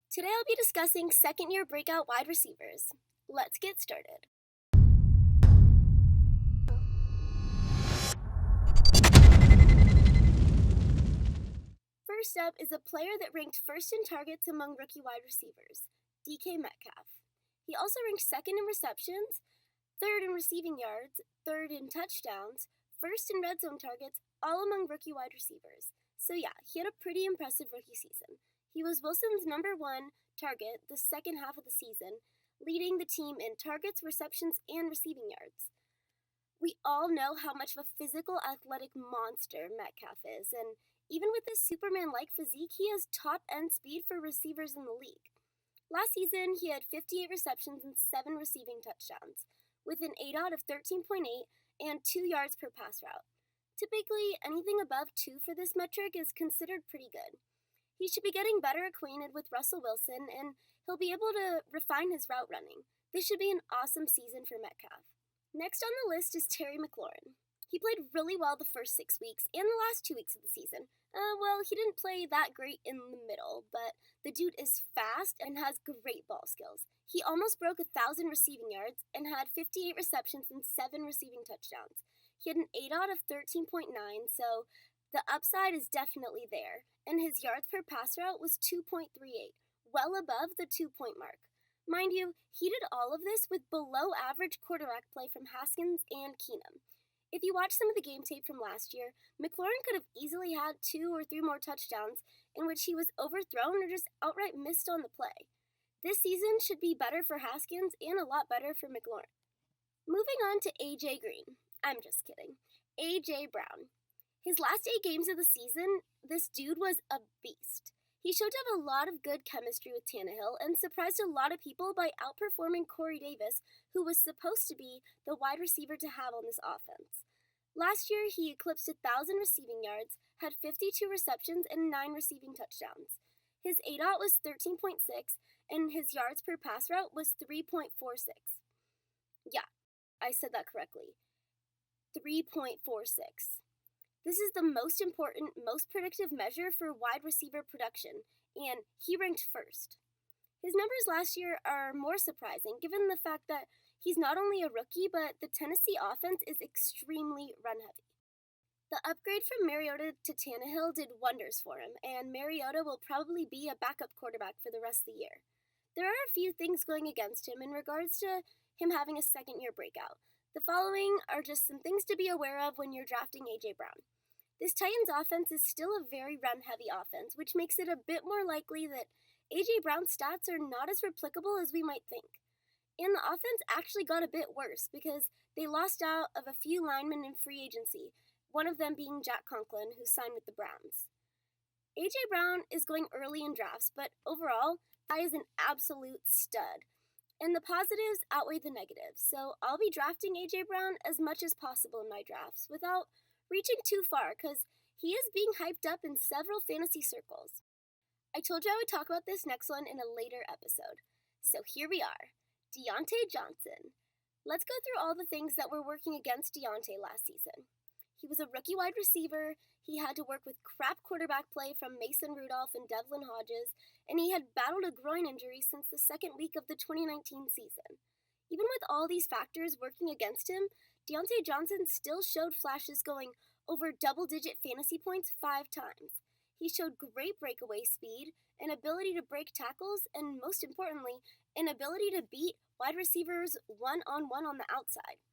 Today I'll be discussing second-year breakout wide receivers. Let's get started. First up is a player that ranked first in targets among rookie wide receivers, DK Metcalf. He also ranked second in receptions, third in receiving yards, third in touchdowns, first in red zone targets, all among rookie wide receivers. So yeah, he had a pretty impressive rookie season. He was Wilson's number one target the second half of the season, leading the team in targets, receptions, and receiving yards. We all know how much of a physical, athletic monster Metcalf is, and even with his Superman-like physique, he has top-end speed for receivers in the league. Last season, he had 58 receptions and 7 receiving touchdowns, with an ADOT of 13.8 and 2 yards per pass route. Typically, anything above 2 for this metric is considered pretty good. He should be getting better acquainted with Russell Wilson, and he'll be able to refine his route running. This should be an awesome season for Metcalf. Next on the list is Terry McLaurin. He played really well the first 6 weeks and the last 2 weeks of the season. He didn't play that great in the middle, but the dude is fast and has great ball skills. He almost broke 1,000 receiving yards and had 58 receptions and 7 receiving touchdowns. He had an ADOT of 13.9, so the upside is definitely there, and his yards per pass route was 2.38, well above the 2-point mark. Mind you, he did all of this with below average quarterback play from Haskins and Keenum. If you watch some of the game tape from last year, McLaurin could have easily had 2 or 3 more touchdowns in which he was overthrown or just outright missed on the play. This season should be better for Haskins and a lot better for McLaurin. Moving on to A.J. Green. I'm just kidding. A.J. Brown. His last 8 games of the season, this dude was a beast. He showed to have a lot of good chemistry with Tannehill and surprised a lot of people by outperforming Corey Davis, who was supposed to be the wide receiver to have on this offense. Last year, he eclipsed 1,000 receiving yards, had 52 receptions, and 9 receiving touchdowns. His ADOT was 13.6, and his yards per pass route was 3.46. Yeah, I said that correctly. 3.46. This is the most important, most predictive measure for wide receiver production, and he ranked first. His numbers last year are more surprising given the fact that he's not only a rookie, but the Tennessee offense is extremely run-heavy. The upgrade from Mariota to Tannehill did wonders for him, and Mariota will probably be a backup quarterback for the rest of the year. There are a few things going against him in regards to him having a second-year breakout. The following are just some things to be aware of when you're drafting A.J. Brown. This Titans offense is still a very run-heavy offense, which makes it a bit more likely that A.J. Brown's stats are not as replicable as we might think. And the offense actually got a bit worse because they lost out of a few linemen in free agency, one of them being Jack Conklin, who signed with the Browns. A.J. Brown is going early in drafts, but overall, I is an absolute stud. And the positives outweigh the negatives, so I'll be drafting A.J. Brown as much as possible in my drafts without reaching too far because he is being hyped up in several fantasy circles. I told you I would talk about this next one in a later episode. So here we are, Diontae Johnson. Let's go through all the things that were working against Diontae last season. He was a rookie wide receiver, he had to work with crap quarterback play from Mason Rudolph and Devlin Hodges, and he had battled a groin injury since the second week of the 2019 season. Even with all these factors working against him, Diontae Johnson still showed flashes going over double-digit fantasy points 5 times. He showed great breakaway speed, an ability to break tackles, and most importantly, an ability to beat wide receivers one-on-one on the outside.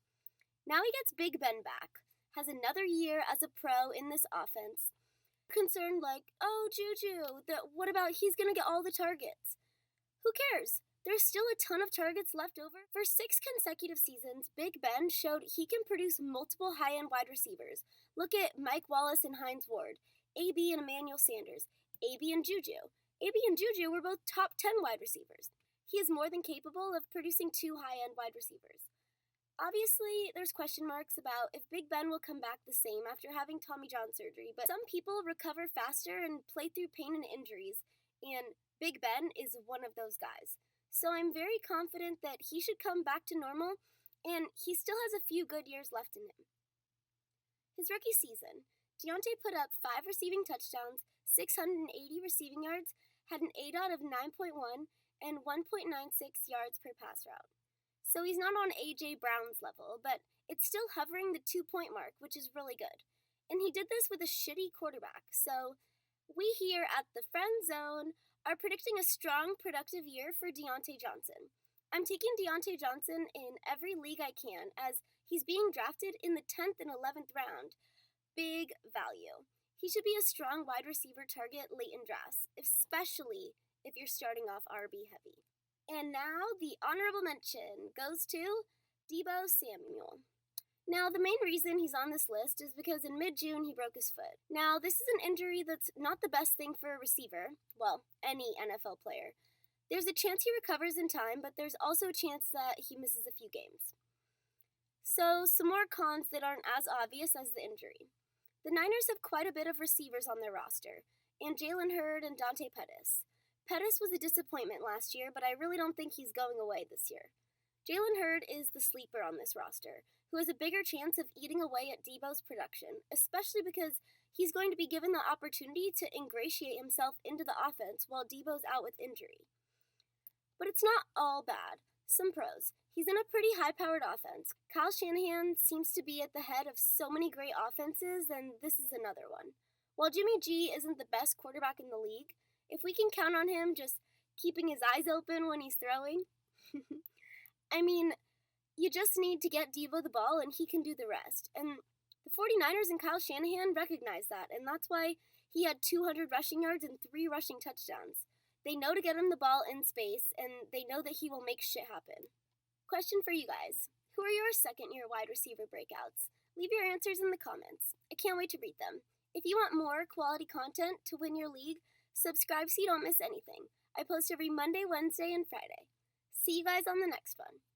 Now he gets Big Ben back, has another year as a pro in this offense. Concerned like, oh, Juju, what about he's going to get all the targets? Who cares? There's still a ton of targets left over. For 6 consecutive seasons, Big Ben showed he can produce multiple high-end wide receivers. Look at Mike Wallace and Hines Ward, AB and Emmanuel Sanders, AB and Juju. AB and Juju were both top 10 wide receivers. He is more than capable of producing 2 high-end wide receivers. Obviously, there's question marks about if Big Ben will come back the same after having Tommy John surgery, but some people recover faster and play through pain and injuries, and Big Ben is one of those guys. So I'm very confident that he should come back to normal, and he still has a few good years left in him. His rookie season, Diontae put up 5 receiving touchdowns, 680 receiving yards, had an ADOT of 9.1 and 1.96 yards per pass route. So he's not on A.J. Brown's level, but it's still hovering the 2-point mark, which is really good. And he did this with a shitty quarterback. So we here at the Friend Zone are predicting a strong, productive year for Diontae Johnson. I'm taking Diontae Johnson in every league I can, as he's being drafted in the 10th and 11th round. Big value. He should be a strong wide receiver target late in drafts, especially if you're starting off RB heavy. And now the honorable mention goes to Deebo Samuel. Now, the main reason he's on this list is because in mid-June he broke his foot. Now, this is an injury that's not the best thing for a receiver, well, any NFL player. There's a chance he recovers in time, but there's also a chance that he misses a few games. So, some more cons that aren't as obvious as the injury. The Niners have quite a bit of receivers on their roster, and Jalen Hurd and Dante Pettis. Pettis was a disappointment last year, but I really don't think he's going away this year. Jalen Hurd is the sleeper on this roster, who has a bigger chance of eating away at Deebo's production, especially because he's going to be given the opportunity to ingratiate himself into the offense while Deebo's out with injury. But it's not all bad. Some pros. He's in a pretty high-powered offense. Kyle Shanahan seems to be at the head of so many great offenses, and this is another one. While Jimmy G isn't the best quarterback in the league, if we can count on him just keeping his eyes open when he's throwing, I mean, you just need to get Deebo the ball and he can do the rest. And the 49ers and Kyle Shanahan recognize that, and that's why he had 200 rushing yards and 3 rushing touchdowns. They know to get him the ball in space, and they know that he will make shit happen. Question for you guys. Who are your second-year wide receiver breakouts? Leave your answers in the comments. I can't wait to read them. If you want more quality content to win your league, subscribe so you don't miss anything. I post every Monday, Wednesday, and Friday. See you guys on the next one.